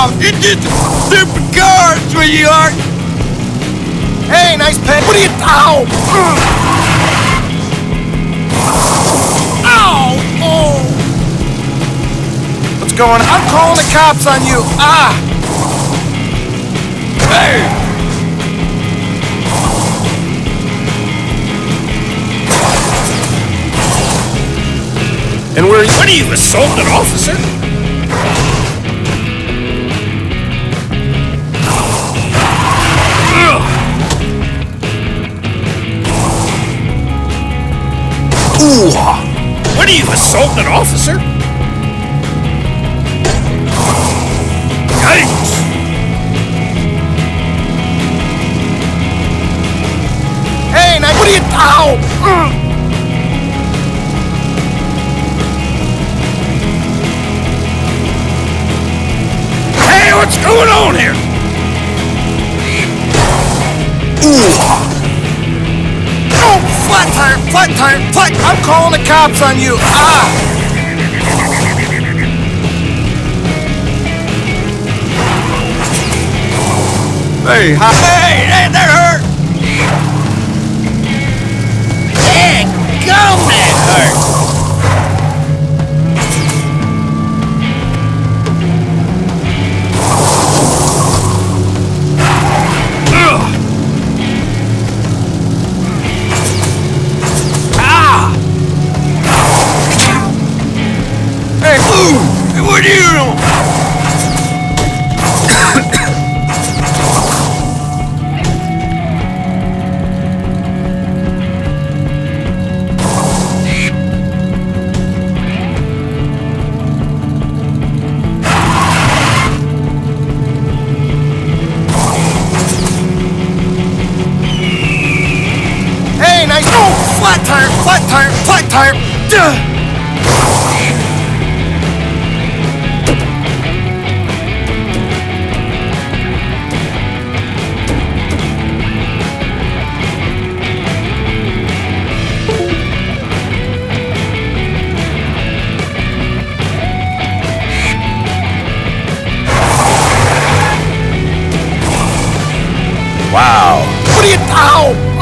Oh, you did the stupid car, sweetheart. Hey, nice pet. What are you... Ow! Ow! Oh! What's going on? I'm calling the cops on you. Ah! Hey! And where are you? What are you, assault an officer? Ooh! What are you, assault an officer? Yikes! Hey, now what are you... Ow! Hey, what's going on here? Ooh! Oh, flat tire, flat tire, flat... I'm calling the cops on you. Ah! Hey, hey, that hurt. Yeah, go, that hurt. Hey, what are you doing? Hey, nice... Oh, flat tire, flat tire, flat tire. Duh! Wow. What are you... Ow!